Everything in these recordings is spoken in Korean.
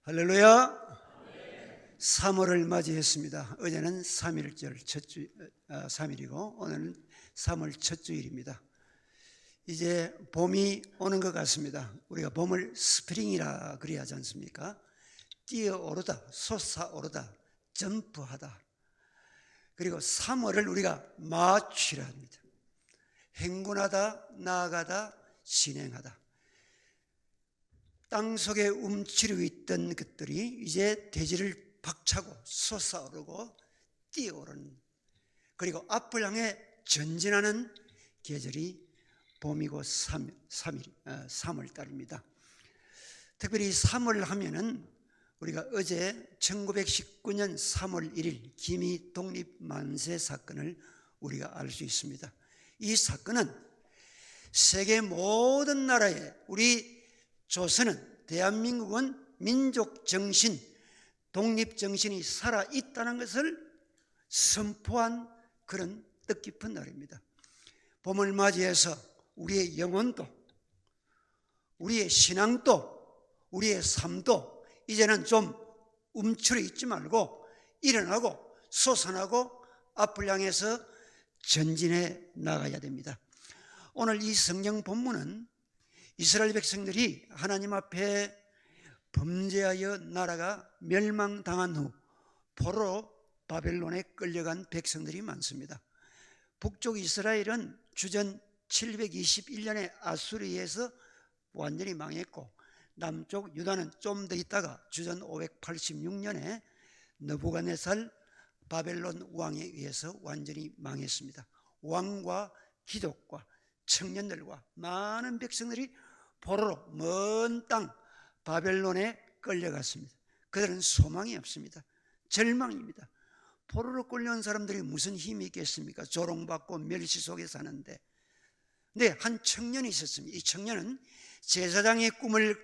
할렐루야. 3월을 맞이했습니다. 어제는 3.1절 첫 주, 3일이고 오늘은 3월 첫 주일입니다. 이제 봄이 오는 것 같습니다. 우리가 봄을 스프링이라 그래야 하지 않습니까? 뛰어오르다, 솟아오르다, 점프하다. 그리고 3월을 우리가 마취라 합니다. 행군하다, 나아가다, 진행하다. 땅속에 움츠리고 있던 것들이 이제 대지를 박차고 솟아오르고 뛰어오르는, 그리고 앞을 향해 전진하는 계절이 봄이고 3월 달입니다. 특별히 3월 하면은 우리가 어제 1919년 3월 1일 기미 독립 만세 사건을 우리가 알 수 있습니다. 이 사건은 세계 모든 나라에 우리 조선은, 대한민국은 민족 정신, 독립 정신이 살아있다는 것을 선포한 그런 뜻깊은 날입니다. 봄을 맞이해서 우리의 영혼도, 우리의 신앙도, 우리의 삶도 이제는 좀 움츠러 있지 말고 일어나고 솟아나고 앞을 향해서 전진해 나가야 됩니다. 오늘 이 성경 본문은 이스라엘 백성들이 하나님 앞에 범죄하여 나라가 멸망당한 후 포로로 바벨론에 끌려간 백성들이 많습니다. 북쪽 이스라엘은 주전 721년에 아수르에서 완전히 망했고, 남쪽 유다는 좀 더 있다가 주전 586년에 느부갓네살 바벨론 왕에 의해서 완전히 망했습니다. 왕과 귀족과 청년들과 많은 백성들이 포로로 먼 땅 바벨론에 끌려갔습니다. 그들은 소망이 없습니다. 절망입니다. 포로로 끌려온 사람들이 무슨 힘이 있겠습니까? 조롱받고 멸시 속에 사는데. 근데 한 청년이 있었습니다. 이 청년은 제사장의 꿈을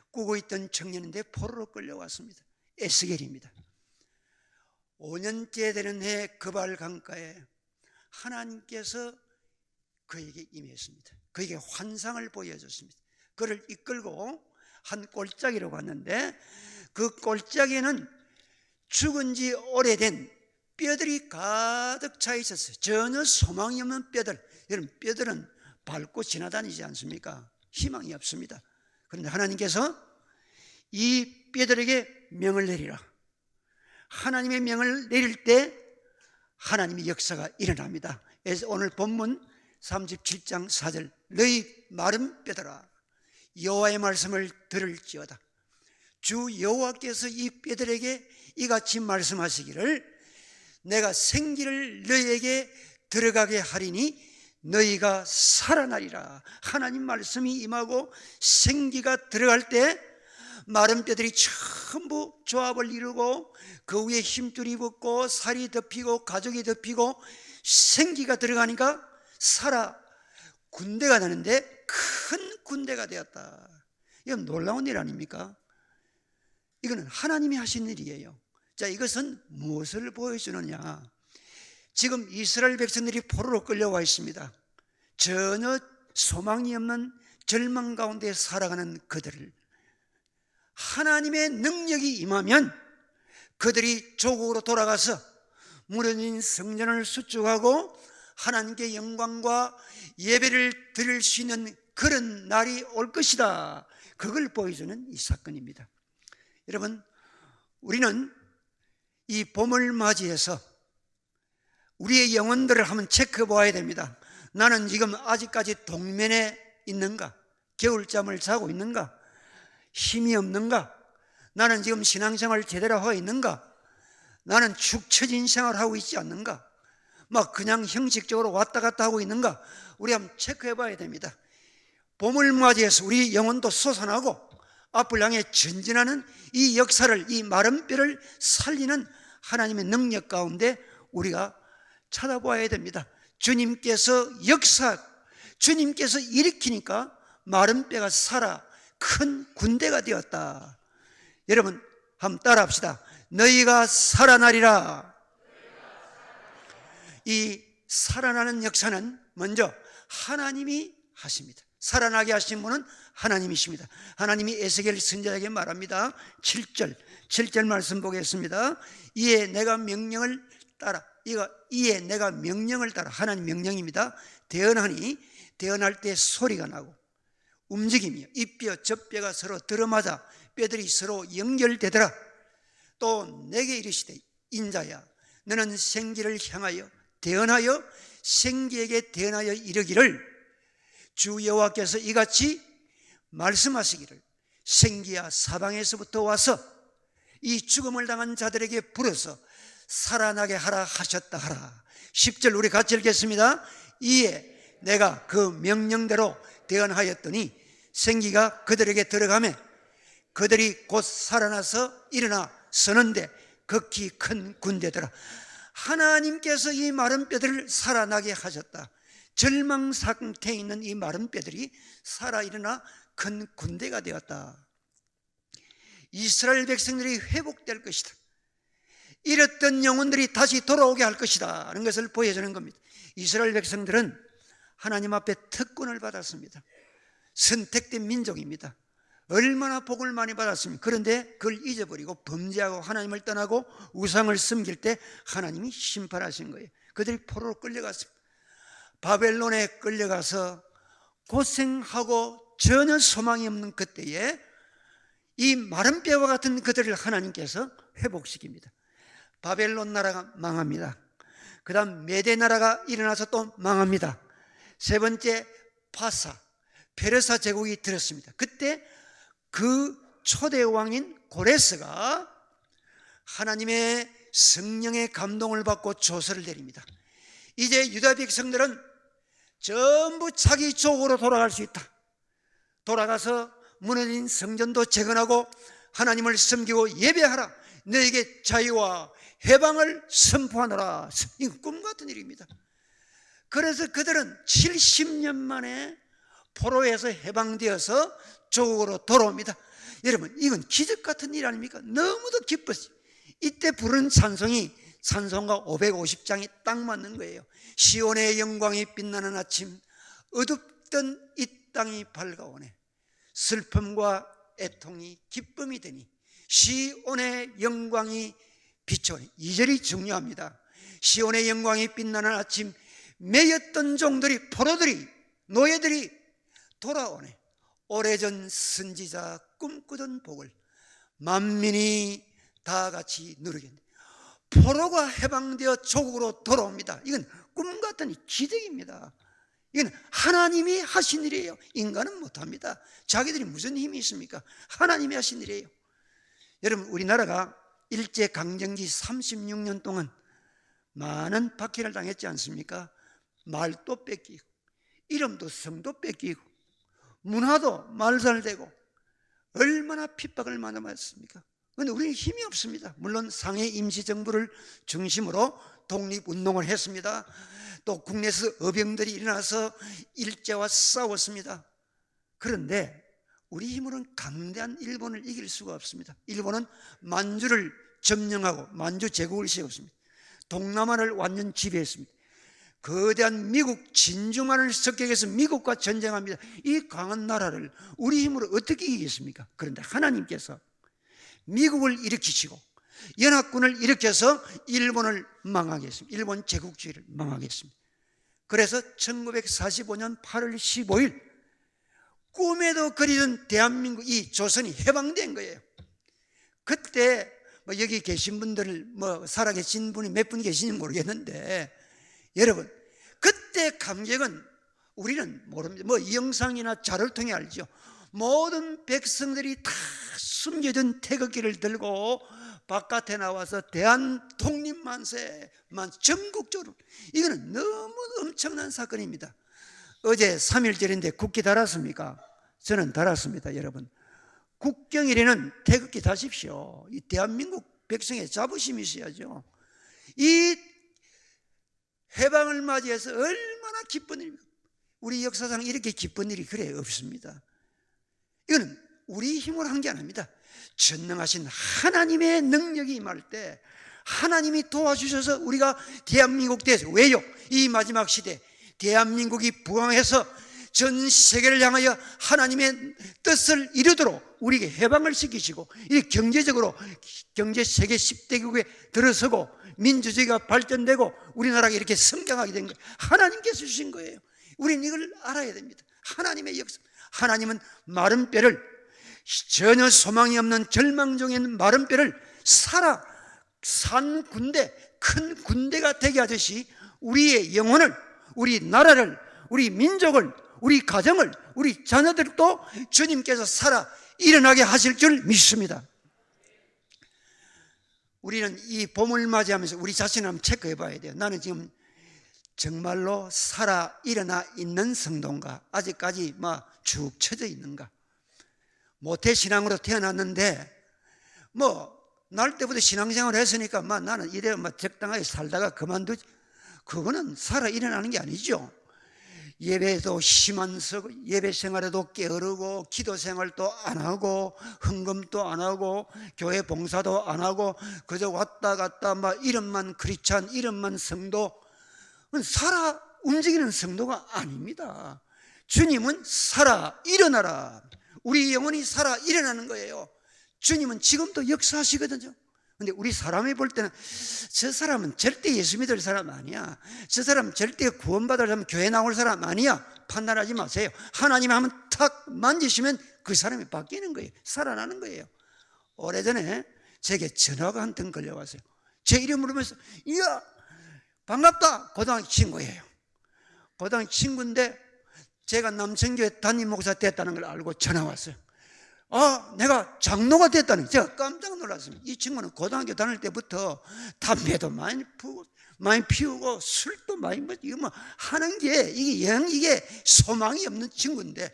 꾸고 있던 청년인데 포로로 끌려왔습니다. 에스겔입니다. 5년째 되는 해 그발 강가에 하나님께서 그에게 임했습니다. 그에게 환상을 보여줬습니다. 그를 이끌고 한 골짜기로 갔는데, 그 골짜기에는 죽은 지 오래된 뼈들이 가득 차 있었어요. 전혀 소망이 없는 뼈들. 여러분, 뼈들은 밟고 지나다니지 않습니까? 희망이 없습니다. 그런데 하나님께서 이 뼈들에게 명을 내리라. 하나님의 명을 내릴 때 하나님의 역사가 일어납니다. 그래서 오늘 본문 37장 4절, 너희 마른 뼈들아 여호와의 말씀을 들을지어다. 주 여호와께서 이 뼈들에게 이같이 말씀하시기를, 내가 생기를 너희에게 들어가게 하리니 너희가 살아나리라. 하나님 말씀이 임하고 생기가 들어갈 때 마른 뼈들이 전부 조합을 이루고 그 위에 힘줄이 붙고 살이 덮이고 가죽이 덮이고 생기가 들어가니까 살아 군대가 되는데 큰 군대가 되었다. 이건 놀라운 일 아닙니까? 이거는 하나님이 하신 일이에요. 자, 이것은 무엇을 보여주느냐? 지금 이스라엘 백성들이 포로로 끌려와 있습니다. 전혀 소망이 없는 절망 가운데 살아가는 그들을 하나님의 능력이 임하면 그들이 조국으로 돌아가서 무너진 성전을 수축하고 하나님께 영광과 예배를 드릴 수 있는 그런 날이 올 것이다. 그걸 보여주는 이 사건입니다. 여러분, 우리는 이 봄을 맞이해서 우리의 영혼들을 한번 체크해 보아야 됩니다. 나는 지금 아직까지 동면에 있는가? 겨울잠을 자고 있는가? 힘이 없는가? 나는 지금 신앙생활을 제대로 하고 있는가? 나는 축 처진 생활을 하고 있지 않는가? 막 그냥 형식적으로 왔다 갔다 하고 있는가? 우리 한번 체크해 봐야 됩니다. 봄을 맞이해서 우리 영혼도 솟아나고 앞을 향해 전진하는 이 역사를, 이 마른 뼈를 살리는 하나님의 능력 가운데 우리가 찾아봐야 됩니다. 주님께서 주님께서 일으키니까 마른 뼈가 살아 큰 군대가 되었다. 여러분, 한번 따라합시다. 너희가 살아나리라. 이 살아나는 역사는 먼저 하나님이 하십니다. 살아나게 하신 분은 하나님이십니다. 하나님이 에스겔 선지자에게 말합니다. 7절 말씀 보겠습니다. 이에 내가 명령을 따라, 이에 내가 명령을 따라, 하나님 명령입니다. 대언하니, 대언할 때 소리가 나고 움직이며 이 뼈 저 뼈가 서로 들어맞아 뼈들이 서로 연결되더라. 또 내게 이르시되 인자야, 너는 생기를 향하여 대언하여 생기에게 대언하여 이르기를, 주 여호와께서 이같이 말씀하시기를, 생기야 사방에서부터 와서 이 죽음을 당한 자들에게 불어서 살아나게 하라 하셨다 하라. 10절 우리 같이 읽겠습니다. 이에 내가 그 명령대로 대언하였더니 생기가 그들에게 들어가매 그들이 곧 살아나서 일어나 서는데 극히 큰 군대더라. 하나님께서 이 마른 뼈들을 살아나게 하셨다. 절망 상태에 있는 이 마른 뼈들이 살아 일어나 큰 군대가 되었다. 이스라엘 백성들이 회복될 것이다. 잃었던 영혼들이 다시 돌아오게 할 것이다 하는 것을 보여주는 겁니다. 이스라엘 백성들은 하나님 앞에 특권을 받았습니다. 선택된 민족입니다. 얼마나 복을 많이 받았습니까? 그런데 그걸 잊어버리고 범죄하고 하나님을 떠나고 우상을 섬길 때 하나님이 심판하신 거예요. 그들이 포로로 끌려갔습니다. 바벨론에 끌려가서 고생하고 전혀 소망이 없는 그때에 이 마른 뼈와 같은 그들을 하나님께서 회복시킵니다. 바벨론 나라가 망합니다. 그 다음 메대 나라가 일어나서 또 망합니다. 세 번째 파사, 페르사 제국이 들었습니다. 그때 그 초대 왕인 고레스가 하나님의 성령의 감동을 받고 조서를 내립니다. 이제 유다 백성들은 전부 자기 족으로 돌아갈 수 있다. 돌아가서 무너진 성전도 재건하고 하나님을 섬기고 예배하라. 너에게 자유와 해방을 선포하노라. 이건 꿈 같은 일입니다. 그래서 그들은 70년 만에 포로에서 해방되어서 조국으로 돌아옵니다. 여러분, 이건 기적 같은 일 아닙니까? 너무도 기뻤어요. 이때 부른 찬송이 찬송가 550장이 딱 맞는 거예요. 시온의 영광이 빛나는 아침, 어둡던 이 땅이 밝아오네. 슬픔과 애통이 기쁨이 되니 시온의 영광이 비춰오네. 2절이 중요합니다. 시온의 영광이 빛나는 아침, 매였던 종들이, 포로들이, 노예들이 돌아오네. 오래전 선지자 꿈꾸던 복을 만민이 다 같이 누리겠네. 포로가 해방되어 조국으로 돌아옵니다. 이건 꿈같은 기적입니다. 이건 하나님이 하신 일이에요. 인간은 못합니다. 자기들이 무슨 힘이 있습니까? 하나님이 하신 일이에요. 여러분, 우리나라가 일제강점기 36년 동안 많은 박해를 당했지 않습니까? 말도 뺏기고 이름도 성도 뺏기고 문화도 말살되고 얼마나 핍박을 많았습니까? 그런데 우리는 힘이 없습니다. 물론 상해 임시정부를 중심으로 독립운동을 했습니다. 또 국내에서 어병들이 일어나서 일제와 싸웠습니다. 그런데 우리 힘으로는 강대한 일본을 이길 수가 없습니다. 일본은 만주를 점령하고 만주 제국을 세웠습니다. 동남아를 완전 지배했습니다. 거대한 미국 진주만을 습격해서 미국과 전쟁합니다. 이 강한 나라를 우리 힘으로 어떻게 이기겠습니까? 그런데 하나님께서 미국을 일으키시고 연합군을 일으켜서 일본을 망하게 했습니다. 일본 제국주의를 망하게 했습니다. 그래서 1945년 8월 15일 꿈에도 그리던 대한민국이 조선이 해방된 거예요. 그때 여기 계신 분들 살아계신 분이 몇 분 계신지 모르겠는데 여러분, 그때 감격은 우리는 모릅니다. 이 영상이나 자료를 통해 알죠. 모든 백성들이 다 숨겨진 태극기를 들고 바깥에 나와서 대한 독립만세만 전국적으로, 이거는 너무 엄청난 사건입니다. 어제 3.1절인데 국기 달았습니까? 저는 달았습니다. 여러분, 국경일에는 태극기 다십시오. 이 대한민국 백성의 자부심이 있어야죠. 이 해방을 맞이해서 얼마나 기쁜 일입니까? 우리 역사상 이렇게 기쁜 일이 그래 없습니다. 이거는 우리 힘으로 한 게 아닙니다. 전능하신 하나님의 능력이 임할 때 하나님이 도와주셔서 우리가 대한민국 대해서, 왜요? 이 마지막 시대 대한민국이 부강해서 전 세계를 향하여 하나님의 뜻을 이루도록 우리에게 해방을 시키시고, 이 경제적으로 경제 세계 10대 국에 들어서고 민주주의가 발전되고 우리나라가 이렇게 성장하게 된 거예요. 하나님께서 주신 거예요. 우리는 이걸 알아야 됩니다. 하나님의 역사. 하나님은 마른 뼈를, 전혀 소망이 없는 절망 중에 있는 마른 뼈를 산 군대, 큰 군대가 되게 하듯이 우리의 영혼을, 우리 나라를, 우리 민족을, 우리 가정을, 우리 자녀들도 주님께서 살아 일어나게 하실 줄 믿습니다. 우리는 이 봄을 맞이하면서 우리 자신을 한번 체크해 봐야 돼요. 나는 지금 정말로 살아 일어나 있는 성도인가? 아직까지 막 축 처져 있는가? 모태신앙으로 태어났는데 날 때부터 신앙생활을 했으니까 나는 이래 적당하게 살다가 그만두지. 그거는 살아 일어나는 게 아니죠. 예배도 힘안서 예배 생활에도 게으르고 기도 생활도 안 하고 헌금도 안 하고 교회 봉사도 안 하고 그저 왔다 갔다 이름만 크리스찬, 이름만 성도, 살아 움직이는 성도가 아닙니다. 주님은 살아 일어나라. 우리 영혼이 살아 일어나는 거예요. 주님은 지금도 역사하시거든요. 근데 우리 사람이 볼 때는 저 사람은 절대 예수 믿을 사람 아니야, 저 사람은 절대 구원받을 사람, 교회 나올 사람 아니야, 판단하지 마세요. 하나님이 하면 탁 만지시면 그 사람이 바뀌는 거예요. 살아나는 거예요. 오래전에 제게 전화가 한 통 걸려왔어요. 제 이름 부르면서 이야 반갑다. 고등학교 친구예요. 고등학교 친구인데 제가 남천교회 담임 목사 됐다는 걸 알고 전화 왔어요. 내가 장로가 됐다는, 제가 깜짝 놀랐습니다. 이 친구는 고등학교 다닐 때부터 담배도 많이 피우고 술도 많이 먹고 이거 하는 게 이게 소망이 없는 친구인데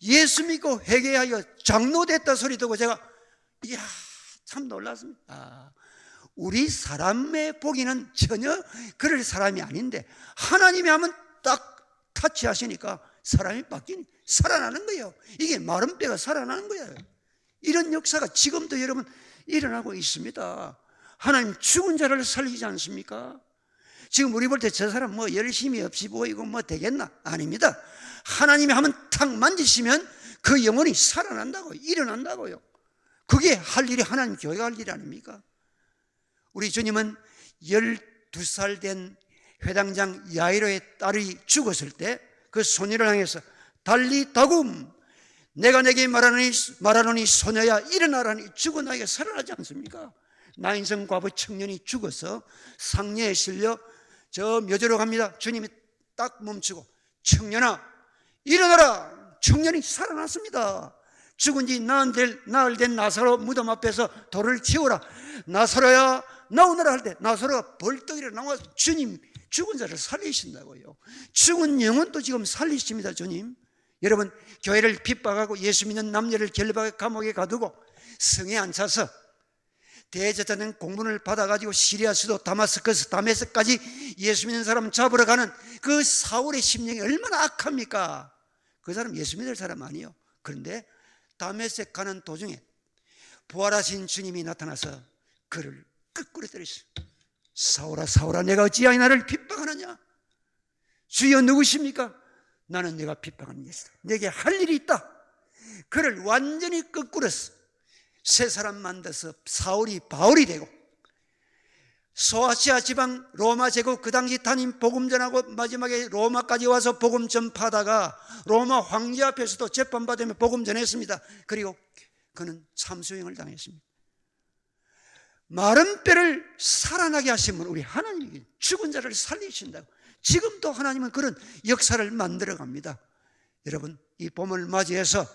예수 믿고 회개하여 장로 됐다 소리 듣고 제가 이야 참 놀랐습니다. 우리 사람의 보기는 전혀 그럴 사람이 아닌데 하나님이 하면 딱 타치하시니까 사람이 바뀌니 살아나는 거예요. 이게 마른 뼈가 살아나는 거예요. 이런 역사가 지금도 여러분 일어나고 있습니다. 하나님 죽은 자를 살리지 않습니까? 지금 우리 볼 때 저 사람 열심히 없이 보이고 되겠나? 아닙니다. 하나님이 하면 탁 만지시면 그 영혼이 살아난다고, 일어난다고요. 그게 할 일이 하나님 교회가 할 일 아닙니까? 우리 주님은 12살 된 회당장 야이로의 딸이 죽었을 때 그 소녀를 향해서 달리 다굼, 내가 내게 말하노니 소녀야 일어나라니, 죽은 아이가 살아나지 않습니까? 나인성 과부 청년이 죽어서 상녀에 실려 저 묘지로 갑니다. 주님이 딱 멈추고 청년아 일어나라. 청년이 살아났습니다. 죽은 지 나흘 된 나사로 무덤 앞에서 돌을 치우라. 나사로야 나오너라 할 때 나사로가 벌떡 일어나와서 주님 죽은 자를 살리신다고요. 죽은 영혼도 지금 살리십니다. 주님. 여러분 교회를 핍박하고 예수 믿는 남녀를 결박해 감옥에 가두고 성에 앉혀서 대제사장 공문을 받아가지고 시리아 수도 다메섹까지 예수 믿는 사람 잡으러 가는 그 사울의 심령이 얼마나 악합니까? 그 사람 예수 믿을 사람 아니에요. 그런데 다메섹 가는 도중에 부활하신 주님이 나타나서 그를 거꾸로 때리셨어요. 사울아 사울아 내가 어찌하여 나를 핍박하느냐? 주여 누구십니까? 나는 내가 핍박하는 것이다. 내게 할 일이 있다. 그를 완전히 거꾸로서 새 사람 만들어서 사울이 바울이 되고 소아시아 지방 로마 제국 그 당시 담임 복음 전하고 마지막에 로마까지 와서 복음 전파하다가 로마 황제 앞에서도 재판받으며 복음 전했습니다. 그리고 그는 참수형을 당했습니다. 마른 뼈를 살아나게 하시면 우리 하나님이 죽은 자를 살리신다고. 지금도 하나님은 그런 역사를 만들어 갑니다. 여러분 이 봄을 맞이해서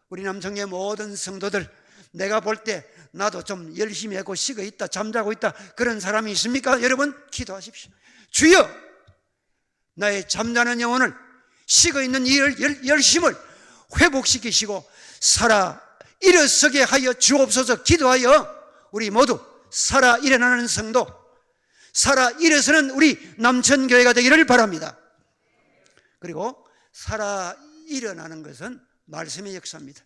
우리 남성의 모든 성도들, 내가 볼 때 나도 좀 열심히 하고 식어 있다, 잠자고 있다, 그런 사람이 있습니까? 여러분 기도하십시오. 주여 나의 잠자는 영혼을, 식어 있는 이 열심을 회복시키시고 살아 일어서게 하여 주옵소서. 기도하여 우리 모두 살아 일어나는 성도, 살아 일어서는 우리 남천교회가 되기를 바랍니다. 그리고 살아 일어나는 것은 말씀의 역사입니다.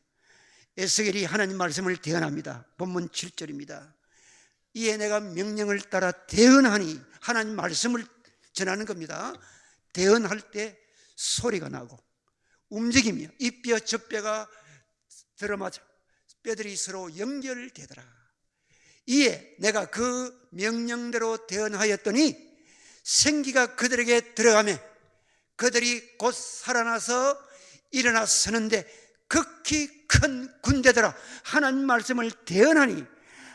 에스겔이 하나님 말씀을 대언합니다. 본문 7절입니다. 이에 내가 명령을 따라 대언하니, 하나님 말씀을 전하는 겁니다. 대언할 때 소리가 나고 움직이며 이 뼈 저 뼈가 들어맞아 뼈들이 서로 연결되더라. 이에 내가 그 명령대로 대언하였더니 생기가 그들에게 들어가며 그들이 곧 살아나서 일어나 서는데 극히 큰 군대더라. 하나님 말씀을 대언하니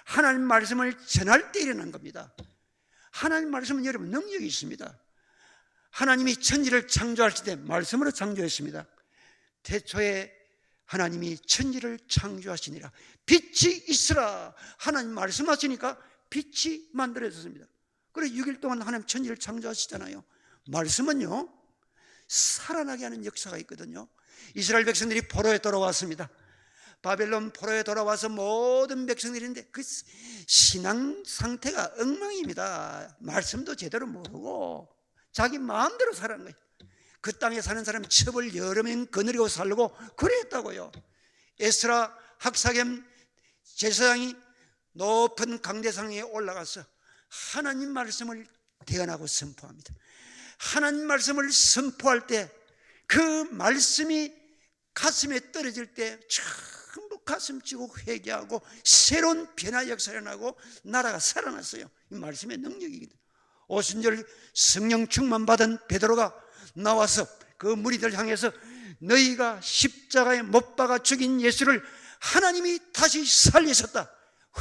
하나님 말씀을 전할 때 일어난 겁니다. 하나님 말씀은 여러분 능력이 있습니다. 하나님이 천지를 창조하실 때 말씀으로 창조했습니다. 태초에 하나님이 천지를 창조하시니라. 빛이 있으라. 하나님 말씀하시니까 빛이 만들어졌습니다. 그래서 6일 동안 하나님 천지를 창조하시잖아요. 말씀은요 살아나게 하는 역사가 있거든요. 이스라엘 백성들이 포로에 돌아왔습니다. 바벨론 포로에 돌아와서 모든 백성들인데 그 신앙 상태가 엉망입니다. 말씀도 제대로 모르고 자기 마음대로 살아간 거예요. 그 땅에 사는 사람 첩을 여러 명 거느리고 살고 그랬다고요. 에스라 학사겸 제사장이 높은 강대상에 올라가서 하나님 말씀을 대언하고 선포합니다. 하나님 말씀을 선포할 때 그 말씀이 가슴에 떨어질 때 전부 가슴 찌고 회개하고 새로운 변화 역사가 나고 나라가 살아났어요. 이 말씀의 능력이거든요. 오순절 성령 충만 받은 베드로가 나와서 그 무리들 향해서 너희가 십자가에 못 박아 죽인 예수를 하나님이 다시 살리셨다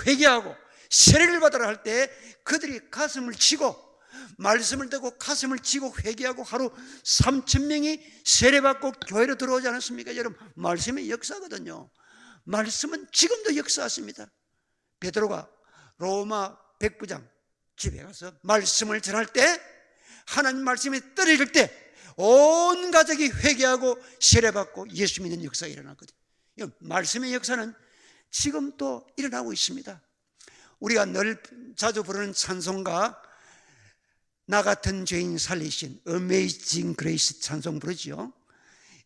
회개하고 세례를 받으라 할 때 그들이 가슴을 치고 말씀을 듣고 가슴을 치고 회개하고 하루 3,000명이 세례받고 교회로 들어오지 않았습니까? 여러분 말씀의 역사거든요. 말씀은 지금도 역사하십니다. 베드로가 로마 백부장 집에 가서 말씀을 전할 때 하나님 말씀이 떨어질 때 온 가족이 회개하고 세례받고 예수 믿는 역사가 일어났거든요. 말씀의 역사는 지금도 일어나고 있습니다. 우리가 늘 자주 부르는 찬송가 나 같은 죄인 살리신 Amazing Grace 찬송 부르죠.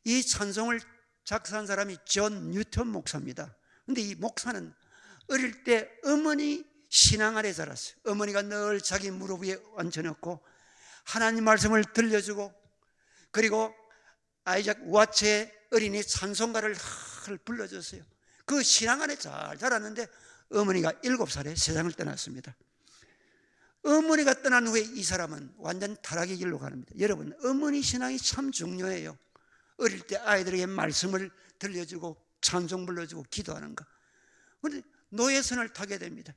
이 찬송을 작사한 사람이 존 뉴턴 목사입니다. 그런데 이 목사는 어릴 때 어머니 신앙 아래 자랐어요. 어머니가 늘 자기 무릎 위에 얹혀놓고 하나님 말씀을 들려주고 그리고 아이작 와체의 어린이 찬송가를 불러줬어요. 그 신앙 안에 잘 자랐는데 어머니가 7살에 세상을 떠났습니다. 어머니가 떠난 후에 이 사람은 완전 타락의 길로 가는 겁니다. 여러분 어머니 신앙이 참 중요해요. 어릴 때 아이들에게 말씀을 들려주고 찬송 불러주고 기도하는 거. 그런데 노예선을 타게 됩니다.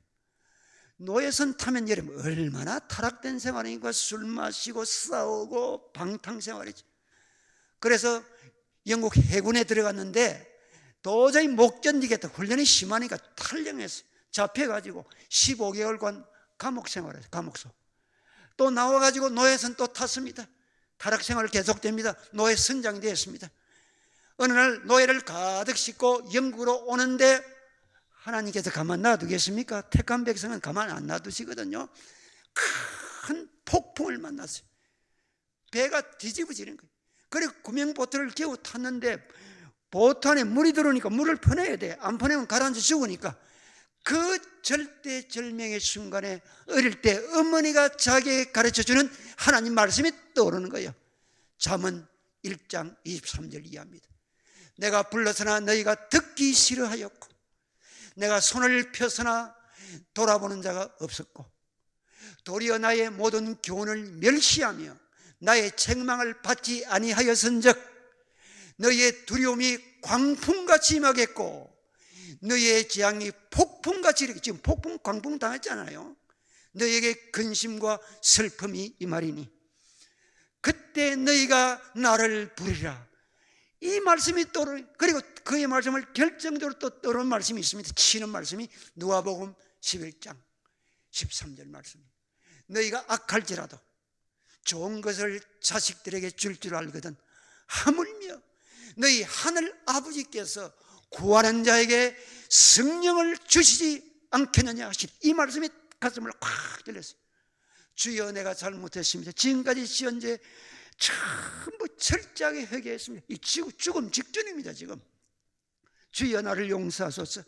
노예선 타면 여러분 얼마나 타락된 생활이니까 술 마시고 싸우고 방탕 생활이죠. 그래서 영국 해군에 들어갔는데 도저히 못 견디겠다. 훈련이 심하니까 탈영했어요. 잡혀가지고 15개월간 감옥 생활했어요. 감옥소. 또 나와가지고 노예선 또 탔습니다. 타락 생활 계속됩니다. 노예 선장이 되었습니다. 어느 날 노예를 가득 싣고 영국으로 오는데 하나님께서 가만 놔두겠습니까? 택한 백성은 가만 안 놔두시거든요. 큰 폭풍을 만났어요. 배가 뒤집어지는 거예요. 그리고 구명보트를 겨우 탔는데 보트 안에 물이 들어오니까 물을 퍼내야 돼. 안 퍼내면 가라앉아 죽으니까. 그 절대절명의 순간에 어릴 때 어머니가 자기에게 가르쳐주는 하나님 말씀이 떠오르는 거예요. 잠언 1장 23절 이하입니다. 내가 불러서나 너희가 듣기 싫어하였고 내가 손을 펴서나 돌아보는 자가 없었고 도리어 나의 모든 교훈을 멸시하며 나의 책망을 받지 아니하였은즉 너희의 두려움이 광풍같이 임하겠고 너희의 재앙이 폭풍같이 이렇게 지금 폭풍 광풍 당했잖아요. 너희에게 근심과 슬픔이 임하리니 그때 너희가 나를 부르리라. 이 말씀이 떠오르. 그리고 그의 말씀을 결정적으로 또 떠오르는 말씀이 있습니다. 치는 말씀이 누가복음 11장 13절 말씀. 너희가 악할지라도 좋은 것을 자식들에게 줄 알거든 하물며 너희 하늘 아버지께서 구하는 자에게 성령을 주시지 않겠느냐 하시니 이 말씀이 가슴을 콱 찔렸어요. 주여 내가 잘못했습니다. 지금까지 지은 죄 전부 철저하게 회개했습니다. 이 죽음 직전입니다. 지금 주여 나를 용서하소서.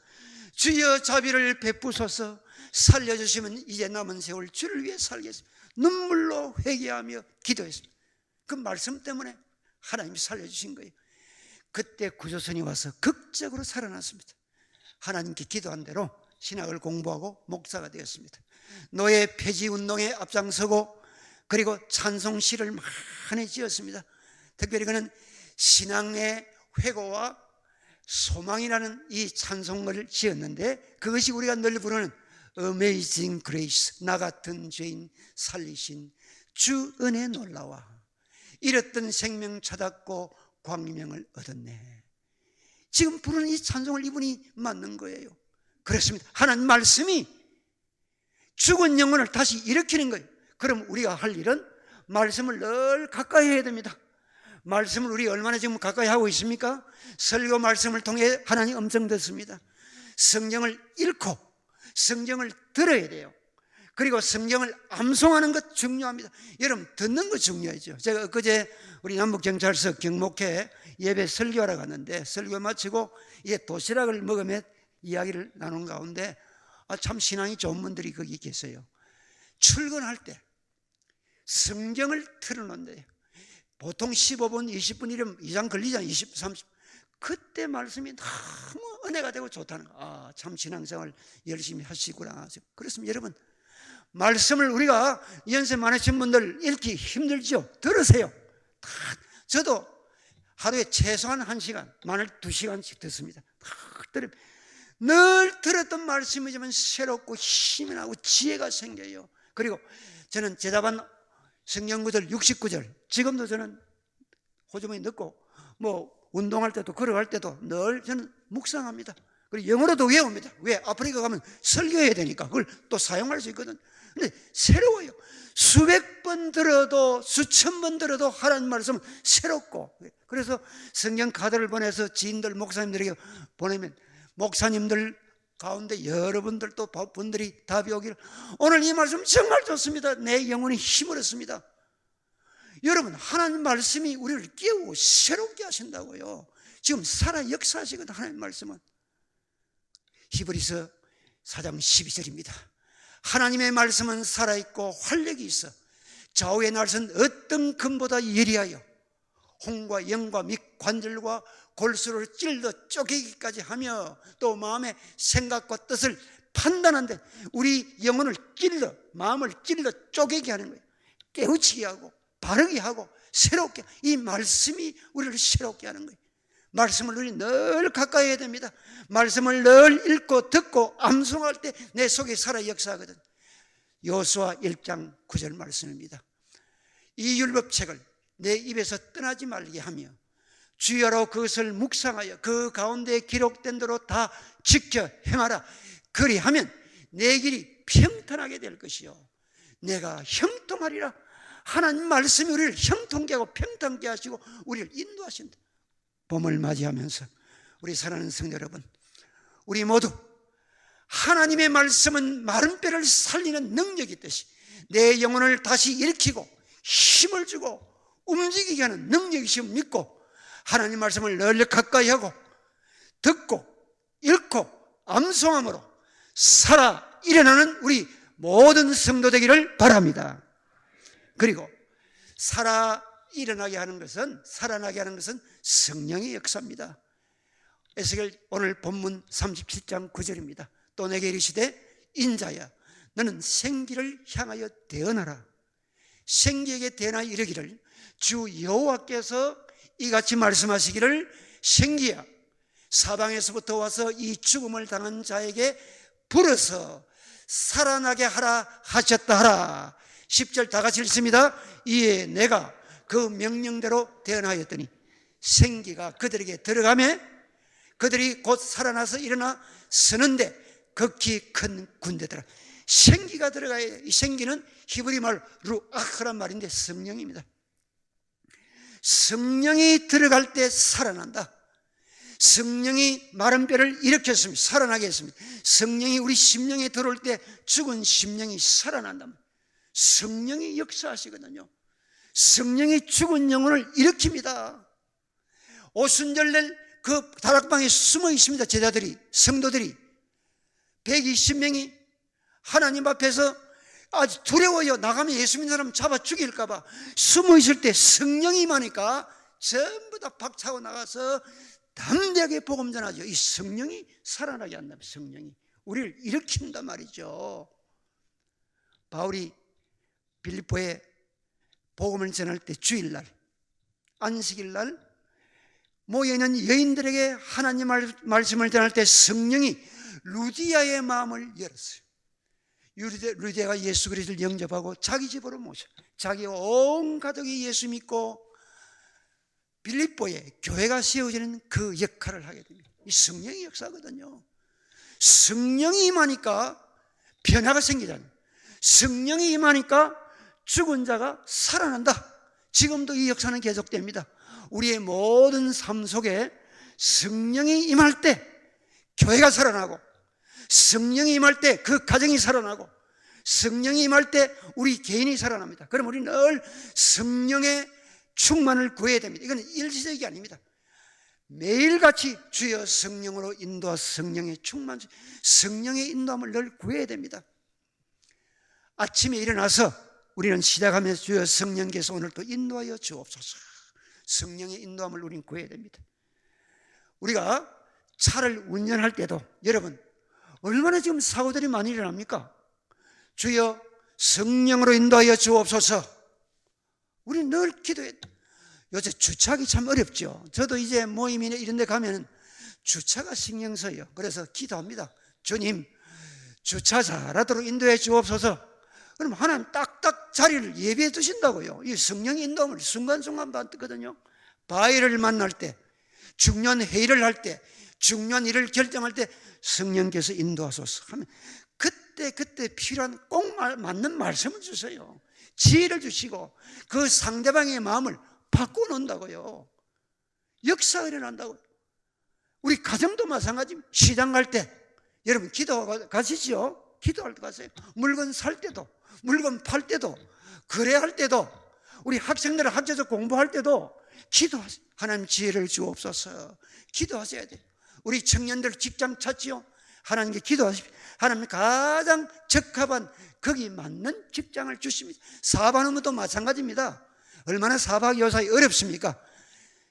주여 자비를 베푸소서. 살려주시면 이제 남은 세월 주를 위해 살겠습니다. 눈물로 회개하며 기도했습니다. 그 말씀 때문에 하나님이 살려주신 거예요. 그때 구조선이 와서 극적으로 살아났습니다. 하나님께 기도한 대로 신학을 공부하고 목사가 되었습니다. 노예 폐지 운동에 앞장서고 그리고 찬송시를 많이 지었습니다. 특별히 그는 신앙의 회고와 소망이라는 이 찬송을 지었는데, 그것이 우리가 늘 부르는 Amazing Grace, 나 같은 죄인 살리신 주 은혜 놀라와 잃었던 생명 찾았고 광명을 얻었네. 지금 부르는 이 찬송을 이분이 만든 거예요. 그렇습니다. 하나님 말씀이 죽은 영혼을 다시 일으키는 거예요. 그럼 우리가 할 일은 말씀을 늘 가까이 해야 됩니다. 말씀을 우리 얼마나 지금 가까이 하고 있습니까? 설교 말씀을 통해 하나님 음성 듣습니다. 성경을 읽고 성경을 들어야 돼요. 그리고 성경을 암송하는 것 중요합니다. 여러분, 듣는 거 중요하죠. 제가 엊그제 우리 남북경찰서 경목회 예배 설교하러 갔는데, 설교 마치고 이제 도시락을 먹으며 이야기를 나눈 가운데 참 신앙이 좋은 분들이 거기 계세요. 출근할 때 성경을 틀어놓는데요. 보통 15분, 20분 이상 걸리잖아요. 20, 30. 그때 말씀이 너무 은혜가 되고 좋다는 거. 참 신앙생활 열심히 하시구나. 그렇습니다. 여러분, 말씀을 우리가 연세 많으신 분들 읽기 힘들죠? 들으세요. 저도 하루에 최소한 1시간, 많을 2시간씩 듣습니다. 늘 들었던 말씀이지만 새롭고 힘이 나고 지혜가 생겨요. 그리고 저는 제자반 성경구절 69절, 지금도 저는 호주머니 넣고 운동할 때도 걸어갈 때도 늘 저는 묵상합니다. 그리고 영어로도 외웁니다. 왜? 아프리카 가면 설교해야 되니까 그걸 또 사용할 수 있거든. 근데 새로워요. 수백 번 들어도 수천 번 들어도 하나님 말씀은 새롭고, 그래서 성경 카드를 보내서 지인들 목사님들에게 보내면 목사님들 가운데 여러분들도 분들이 답이 오기를, 오늘 이 말씀 정말 좋습니다. 내 영혼이 힘을 얻습니다. 여러분, 하나님 말씀이 우리를 깨우고 새롭게 하신다고요. 지금 살아 역사하시거든. 하나님 말씀은 히브리서 4장 12절입니다. 하나님의 말씀은 살아있고 활력이 있어 좌우의 날선 어떤 금보다 예리하여 홍과 영과 및 관절과 골수를 찔러 쪼개기까지 하며 또 마음의 생각과 뜻을 판단하는데, 우리 영혼을 찔러, 마음을 찔러 쪼개게 하는 거예요. 깨우치게 하고 바르게 하고 새롭게, 이 말씀이 우리를 새롭게 하는 거예요. 말씀을 우리 늘 가까이 해야 됩니다. 말씀을 늘 읽고 듣고 암송할 때 내 속에 살아 역사하거든. 여호수아 1장 9절 말씀입니다. 이 율법책을 내 입에서 떠나지 말게 하며 주여로 그것을 묵상하여 그 가운데 기록된 대로 다 지켜 행하라. 그리하면 내 길이 평탄하게 될 것이요 내가 형통하리라. 하나님 말씀이 우리를 형통케 하고 평탄케 하시고 우리를 인도하신다. 봄을 맞이하면서 우리 사랑하는 성도 여러분, 우리 모두 하나님의 말씀은 마른 뼈를 살리는 능력이 있듯이 내 영혼을 다시 일으키고 힘을 주고 움직이게 하는 능력이심을 믿고 하나님 말씀을 널리 가까이 하고 듣고 읽고 암송함으로 살아 일어나는 우리 모든 성도 되기를 바랍니다. 그리고 살아나게 하는 것은 성령의 역사입니다. 에스겔 오늘 본문 37장 9절입니다. 또 내게 이르시되 인자야 너는 생기를 향하여 대언하라. 생기에게 대언하여 이르기를 주 여호와께서 이같이 말씀하시기를 생기야 사방에서부터 와서 이 죽음을 당한 자에게 불어서 살아나게 하라 하셨다 하라. 10절 다 같이 읽습니다. 이에 내가 그 명령대로 대언하였더니 생기가 그들에게 들어가매 그들이 곧 살아나서 일어나 서는데 극히 큰 군대더라. 생기가 들어가야 돼. 이 생기는 히브리 말 루아흐란 말인데 성령입니다. 성령이 들어갈 때 살아난다. 성령이 마른 뼈를 일으켰습니다. 살아나게 했습니다. 성령이 우리 심령에 들어올 때 죽은 심령이 살아난다. 성령이 역사하시거든요. 성령이 죽은 영혼을 일으킵니다. 오순절날 그 다락방에 숨어 있습니다. 제자들이, 성도들이 120명이 하나님 앞에서 아주 두려워요. 나가면 예수 믿는 사람 잡아 죽일까 봐 숨어 있을 때 성령이 임하니까 전부 다 박차고 나가서 담대하게 복음 전하죠. 이 성령이 살아나게 한다면 성령이 우리를 일으킨단 말이죠. 바울이 빌립보에 복음을 전할 때 주일날, 안식일날 모여있는 여인들에게 하나님 말씀을 전할 때 성령이 루디아의 마음을 열었어요. 루디아가 예수 그리스도를 영접하고 자기 집으로 모셔 자기 온 가족이 예수 믿고 빌립보에 교회가 세워지는 그 역할을 하게 됩니다. 이 성령의 역사거든요. 성령이 임하니까 변화가 생기잖아요. 성령이 임하니까 죽은 자가 살아난다. 지금도 이 역사는 계속됩니다. 우리의 모든 삶 속에 성령이 임할 때 교회가 살아나고, 성령이 임할 때 그 가정이 살아나고, 성령이 임할 때 우리 개인이 살아납니다. 그럼 우리는 늘 성령의 충만을 구해야 됩니다. 이건 일시적이 아닙니다. 매일같이 주여 성령으로 인도하 성령의 충만, 성령의 인도함을 늘 구해야 됩니다. 아침에 일어나서 우리는 시작하면서 주여 성령께서 오늘 또 인도하여 주옵소서. 성령의 인도함을 우리는 구해야 됩니다. 우리가 차를 운전할 때도 여러분 얼마나 지금 사고들이 많이 일어납니까? 주여 성령으로 인도하여 주옵소서. 우리 늘 기도해. 요새 주차하기 참 어렵죠. 저도 이제 모임이나 이런 데 가면 주차가 신경 써요. 그래서 기도합니다. 주님 주차 잘하도록 인도해 주옵소서. 그럼 하나님 딱딱 자리를 예비해 두신다고요. 이 성령의 인도함을 순간순간 받거든요. 바위를 만날 때, 중요한 회의를 할 때, 중요한 일을 결정할 때 성령께서 인도하소서 하면 그때 필요한 꼭 맞는 말씀을 주세요. 지혜를 주시고 그 상대방의 마음을 바꿔놓는다고요. 역사가 일어난다고요. 우리 가정도 마찬가지입니다. 시장 갈 때 여러분 기도 가시죠. 기도할 때 가세요. 물건 살 때도, 물건 팔 때도, 거래할 때도, 우리 학생들 학교에서 공부할 때도 기도하세요. 하나님 지혜를 주옵소서. 기도하셔야 돼요. 우리 청년들 직장 찾지요. 하나님께 기도하십시오. 하나님 가장 적합한 거기 맞는 직장을 주십니다. 사업하는 마찬가지입니다. 얼마나 사업하기 요사이 어렵습니까?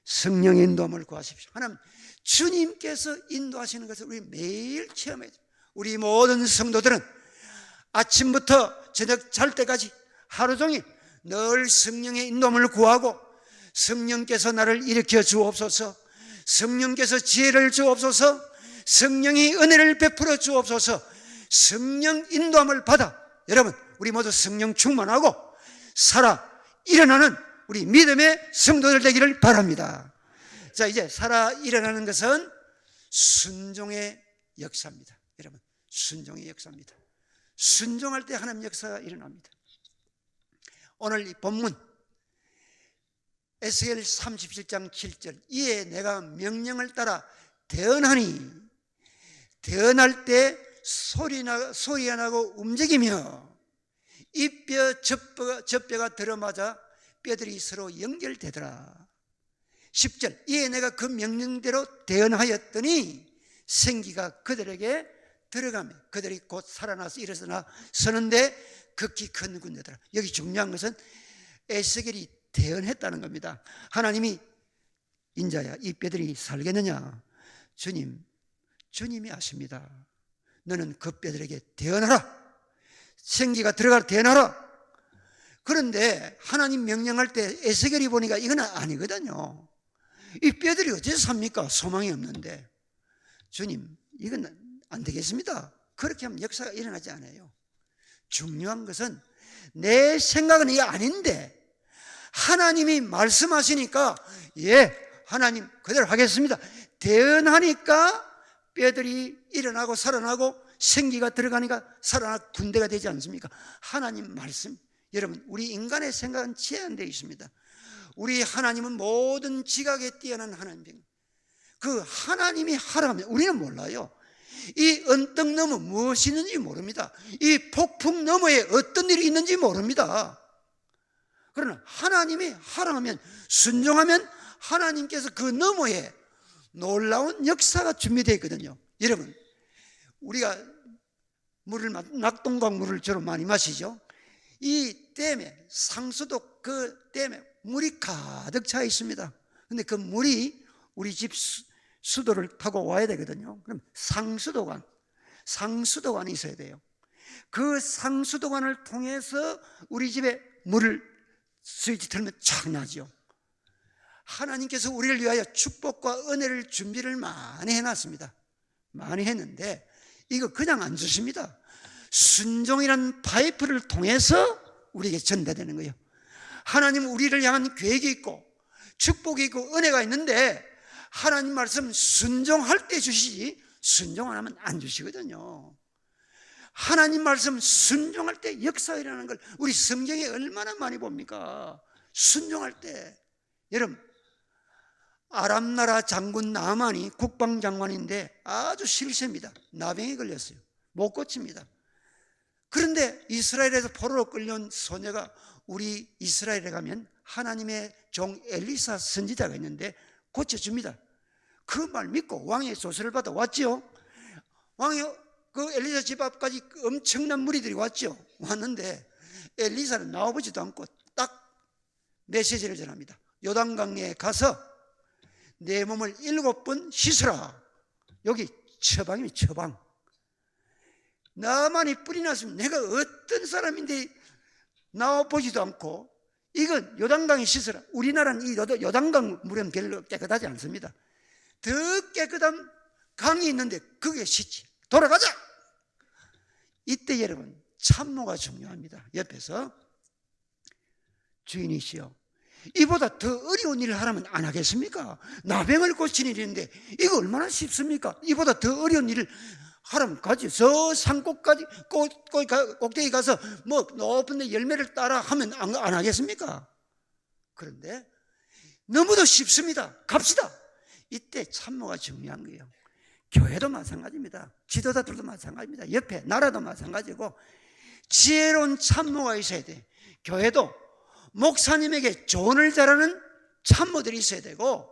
성령의 인도함을 구하십시오. 하나님 주님께서 인도하시는 것을 우리 매일 체험해야 돼요. 우리 모든 성도들은 아침부터 저녁 잘 때까지 하루 종일 늘 성령의 인도함을 구하고 성령께서 나를 일으켜 주옵소서, 성령께서 지혜를 주옵소서, 성령이 은혜를 베풀어 주옵소서, 성령 인도함을 받아 여러분 우리 모두 성령 충만하고 살아 일어나는 우리 믿음의 성도들 되기를 바랍니다. 자, 이제 살아 일어나는 것은 순종의 역사입니다. 여러분 순종의 역사입니다. 순종할 때 하나님 역사가 일어납니다. 오늘 이 본문 에스겔 37장 7절 이에 내가 명령을 따라 대언하니 대언할 때 소리 안 나고 움직이며 이뼈 젖뼈가 들어맞아 뼈들이 서로 연결되더라. 10절 이에 내가 그 명령대로 대언하였더니 생기가 그들에게 들어가며 그들이 곧 살아나서 일어나 서는데 극히 큰 군대더라. 여기 중요한 것은 에스겔이 대언했다는 겁니다. 하나님이 인자야 이 뼈들이 살겠느냐? 주님이 아십니다. 너는 그 뼈들에게 대언하라. 생기가 들어가라 대언하라. 그런데 하나님 명령할 때 에스겔이 보니까 이건 아니거든요. 이 뼈들이 어째서 삽니까? 소망이 없는데. 주님 이건 안 되겠습니다. 그렇게 하면 역사가 일어나지 않아요. 중요한 것은 내 생각은 이게 아닌데 하나님이 말씀하시니까 예 하나님 그대로 하겠습니다. 대언하니까 뼈들이 일어나고 살아나고 생기가 들어가니까 살아나 군대가 되지 않습니까? 하나님 말씀. 여러분 우리 인간의 생각은 제한되어 있습니다. 우리 하나님은 모든 지각에 뛰어난 하나님입니다. 그 하나님이 하라면 우리는 몰라요. 이 언덕 너머 무엇이 있는지 모릅니다. 이 폭풍 너머에 어떤 일이 있는지 모릅니다. 그러나 하나님이 하라면 순종하면 하나님께서 그 너머에 놀라운 역사가 준비되어 있거든요. 여러분 우리가 낙동강 물을 주로 많이 마시죠. 이 댐에 상수도 그 댐에 물이 가득 차 있습니다. 근데 그 물이 우리 집 수도를 타고 와야 되거든요. 그럼 상수도관이 있어야 돼요. 그 상수도관을 통해서 우리 집에 물을 스위치 틀면 쫙 나죠. 하나님께서 우리를 위하여 축복과 은혜를 준비를 많이 해놨습니다. 많이 했는데 이거 그냥 안 주십니다. 순종이라는 파이프를 통해서 우리에게 전달되는 거예요. 하나님은 우리를 향한 계획이 있고 축복이 있고 은혜가 있는데 하나님 말씀 순종할 때 주시지 순종 안 하면 안 주시거든요. 하나님 말씀 순종할 때 역사가 일어나는 걸 우리 성경에 얼마나 많이 봅니까? 순종할 때. 여러분, 아람 나라 장군 나만이 국방장관인데 아주 실세입니다. 나병에 걸렸어요. 못 고칩니다. 그런데 이스라엘에서 포로로 끌려온 소녀가 우리 이스라엘에 가면 하나님의 종 엘리사 선지자가 있는데 고쳐줍니다. 그 말 믿고 왕의 조서를 받아 왔지요. 왕이 그 엘리사 집 앞까지 엄청난 무리들이 왔죠. 왔는데 엘리사는 나와보지도 않고 딱 메시지를 전합니다. 요단강에 가서 내 몸을 7번 씻으라. 여기 처방이에요. 처방. 나만이 뿌리 났으면 내가 어떤 사람인데 나와보지도 않고 이건 요단강에 씻으라. 우리나라는 이 요단강 물은 별로 깨끗하지 않습니다. 더 깨끗한 강이 있는데 그게 씻지. 돌아가자. 이때 여러분 참모가 중요합니다. 옆에서 주인이시여 이보다 더 어려운 일을 하라면 안 하겠습니까? 나병을 고치는 일인데 이거 얼마나 쉽습니까? 이보다 더 어려운 일을 하라면 가지. 저 산꼭까지 꼭대기 가서 뭐 높은 데 열매를 따라 하면 안 하겠습니까? 그런데 너무도 쉽습니다. 갑시다. 이때 참모가 중요한 거예요. 교회도 마찬가지입니다. 지도자들도 마찬가지입니다. 옆에 나라도 마찬가지고 지혜로운 참모가 있어야 돼. 교회도 목사님에게 조언을 잘하는 참모들이 있어야 되고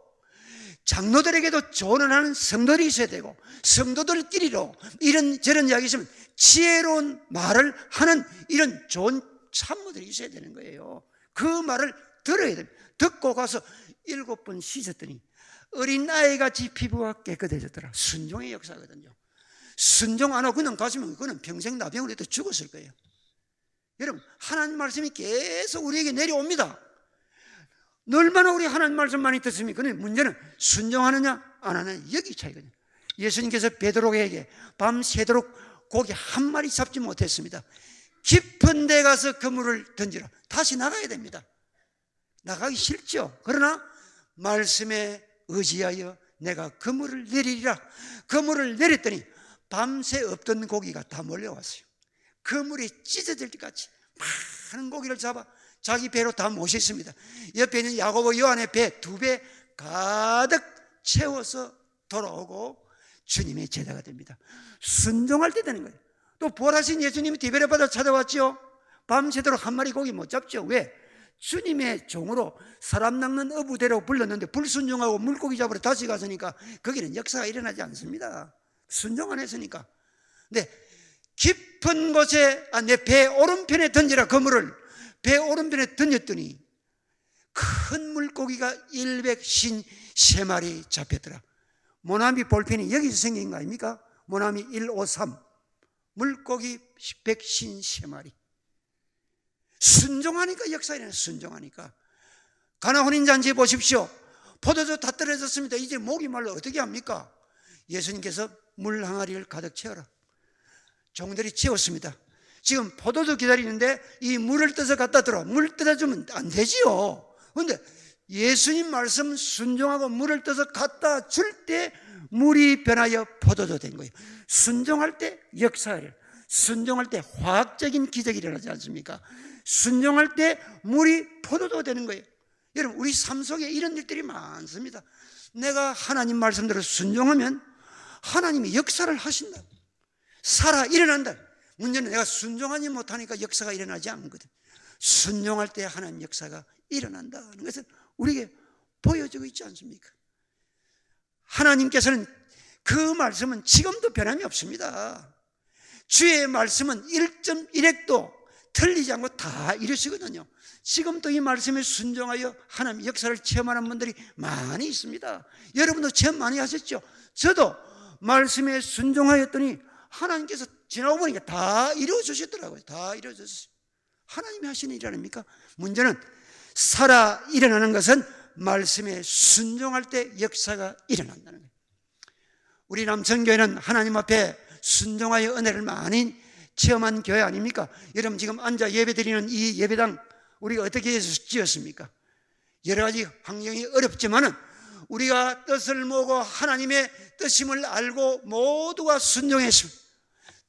장로들에게도 조언을 하는 성도들이 있어야 되고 성도들끼리로 이런저런 이야기 있으면 지혜로운 말을 하는 이런 좋은 참모들이 있어야 되는 거예요. 그 말을 들어야 됩니다. 듣고 가서 7번 씻었더니 어린 아이같이 피부가 깨끗해졌더라. 순종의 역사거든요. 순종 안 하고 그냥 가시면 그거는 평생 나병으로 해도 죽었을 거예요. 여러분 하나님 말씀이 계속 우리에게 내려옵니다. 얼마나 우리 하나님 말씀 많이 듣습니까? 근데 문제는 순종하느냐 안 하느냐 여기 차이거든요. 예수님께서 베드로에게 밤새도록 고기 한 마리 잡지 못했습니다. 깊은 데 가서 그물을 던지라. 다시 나가야 됩니다. 나가기 싫죠. 그러나 말씀에 의지하여 내가 그물을 내리리라. 그물을 내렸더니 밤새 없던 고기가 다 몰려왔어요. 그물이 찢어질 때까지 많은 고기를 잡아 자기 배로 다 모셨습니다. 옆에 있는 야고보 요한의 배 2배 가득 채워서 돌아오고 주님의 제자가 됩니다. 순종할 때 되는 거예요. 또 부활하신 예수님이 디베레 바다 찾아왔죠. 밤새도록 한 마리 고기 못 잡죠. 왜? 주님의 종으로 사람 낚는 어부대로 불렀는데 불순종하고 물고기 잡으러 다시 갔으니까 거기는 역사가 일어나지 않습니다. 순종 안 했으니까. 근데 깊은 곳에 내 배 오른편에 던지라. 그물을 배 오른편에 던졌더니 큰 물고기가 153마리 잡혔더라. 모나미 볼펜이 여기서 생긴 거 아닙니까? 모나미 153 물고기 153마리. 순종하니까 역사 일어나요. 순종하니까. 가나 혼인잔치 보십시오. 포도주 다 떨어졌습니다. 이제 목이 말라 어떻게 합니까? 예수님께서 물 항아리를 가득 채워라. 종들이 채웠습니다. 지금 포도주 기다리는데 이 물을 떠서 갖다 들어. 물 떠주면 안 되지요. 그런데 예수님 말씀 순종하고 물을 떠서 갖다 줄 때 물이 변하여 포도주 된 거예요. 순종할 때 역사가 일어나요. 순종할 때 화학적인 기적이 일어나지 않습니까? 순종할 때 물이 포도주 되는 거예요. 여러분 우리 삶 속에 이런 일들이 많습니다. 내가 하나님 말씀대로 순종하면 하나님이 역사를 하신다. 살아 일어난다. 문제는 내가 순종하지 못하니까 역사가 일어나지 않거든. 순종할 때 하나님 역사가 일어난다는 것을 우리에게 보여주고 있지 않습니까? 하나님께서는 그 말씀은 지금도 변함이 없습니다. 주의 말씀은 1.1핵도 틀리지 않고 다 이루시거든요. 지금도 이 말씀에 순종하여 하나님의 역사를 체험하는 분들이 많이 있습니다. 여러분도 체험 많이 하셨죠? 저도 말씀에 순종하였더니 하나님께서 지나고 보니까 다 이루어주셨더라고요. 다 이루어졌어요. 하나님이 하시는 일 아닙니까? 문제는 살아 일어나는 것은 말씀에 순종할 때 역사가 일어난다는 거예요. 우리 남천교회는 하나님 앞에 순종하여 은혜를 많이 체험한 교회 아닙니까? 여러분 지금 앉아 예배드리는 이 예배당 우리가 어떻게 해서 지었습니까? 여러 가지 환경이 어렵지만은 우리가 뜻을 모으고 하나님의 뜻임을 알고 모두가 순종했습니다.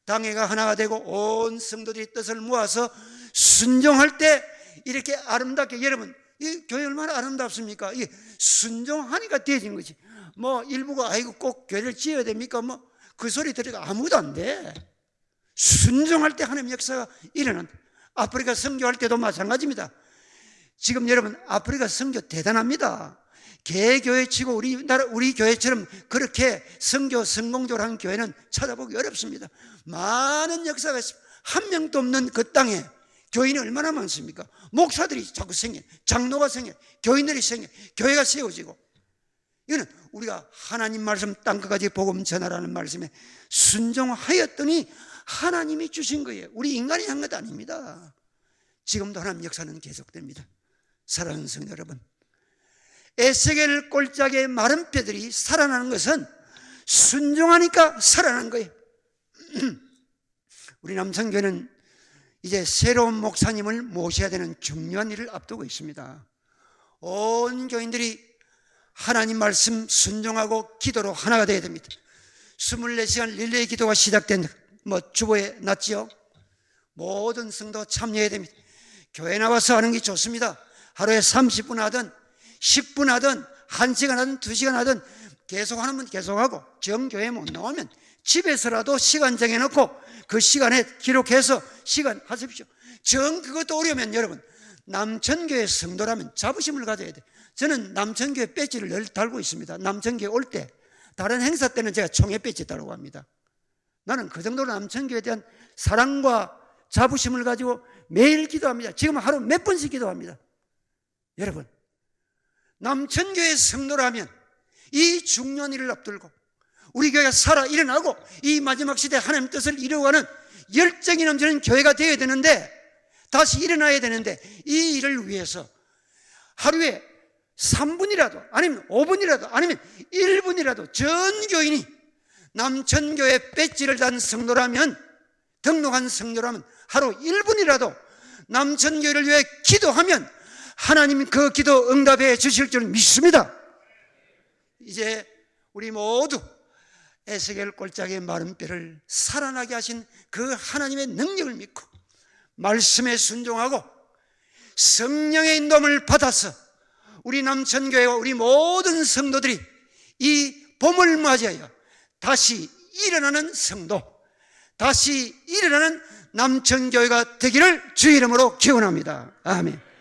당회가 하나가 되고 온 성도들이 뜻을 모아서 순종할 때 이렇게 아름답게, 여러분 이 교회 얼마나 아름답습니까? 이게 순종하니까 되어진 거지. 뭐 일부가 아이고 꼭 교회를 지어야 됩니까? 뭐 그 소리 들으니까 아무도 안 돼. 순종할 때 하나님의 역사가 일어난다. 아프리카 선교할 때도 마찬가지입니다. 지금 여러분 아프리카 선교 대단합니다. 개교회 치고 우리 교회처럼 그렇게 선교 성공적으로 한 교회는 찾아보기 어렵습니다. 많은 역사가 있습니다. 한 명도 없는 그 땅에 교인이 얼마나 많습니까? 목사들이 자꾸 생겨, 장로가 생겨, 교인들이 생겨, 교회가 세워지고. 이거는 우리가 하나님 말씀 땅끝까지 복음 전하라는 말씀에 순종하였더니 하나님이 주신 거예요. 우리 인간이 한 것 아닙니다. 지금도 하나님 역사는 계속됩니다. 사랑하는 성도 여러분, 에스겔 꼴짝의 마른 뼈들이 살아나는 것은 순종하니까 살아나는 거예요. 우리 남천교회는 이제 새로운 목사님을 모셔야 되는 중요한 일을 앞두고 있습니다. 온 교인들이 하나님 말씀 순종하고 기도로 하나가 되어야 됩니다. 24시간 릴레이 기도가 시작된 주보에 났지요. 모든 성도 참여해야 됩니다. 교회 나와서 하는 게 좋습니다. 하루에 30분 하든 10분 하든 1시간 하든 2시간 하든 계속 하는 분 계속하고, 정교회 못 나오면 집에서라도 시간 정해놓고 그 시간에 기록해서 시간 하십시오. 그것도 어려우면 여러분 남천교회 성도라면 자부심을 가져야 돼. 저는 남천교회 배지를 늘 달고 있습니다. 남천교회 올 때, 다른 행사 때는 제가 총회 배지 달고 합니다. 나는 그 정도로 남천교회에 대한 사랑과 자부심을 가지고 매일 기도합니다. 지금 하루 몇 번씩 기도합니다. 여러분, 남천교회 성도라면 이 중요한 일을 앞두고 우리 교회가 살아 일어나고 이 마지막 시대 하나님 뜻을 이루어가는 열정이 넘치는 교회가 되어야 되는데, 다시 일어나야 되는데, 이 일을 위해서 하루에 3분이라도 아니면 5분이라도 아니면 1분이라도 전 교인이 남천교회 배지를 단 성도라면, 등록한 성도라면 하루 1분이라도 남천교회를 위해 기도하면 하나님이 그 기도 응답해 주실 줄 믿습니다. 이제 우리 모두 에스겔 꼴짝의 마른 뼈를 살아나게 하신 그 하나님의 능력을 믿고 말씀에 순종하고 성령의 인도함을 받아서 우리 남천교회와 우리 모든 성도들이 이 봄을 맞이하여 다시 일어나는 성도, 다시 일어나는 남천교회가 되기를 주의 이름으로 기원합니다. 아멘.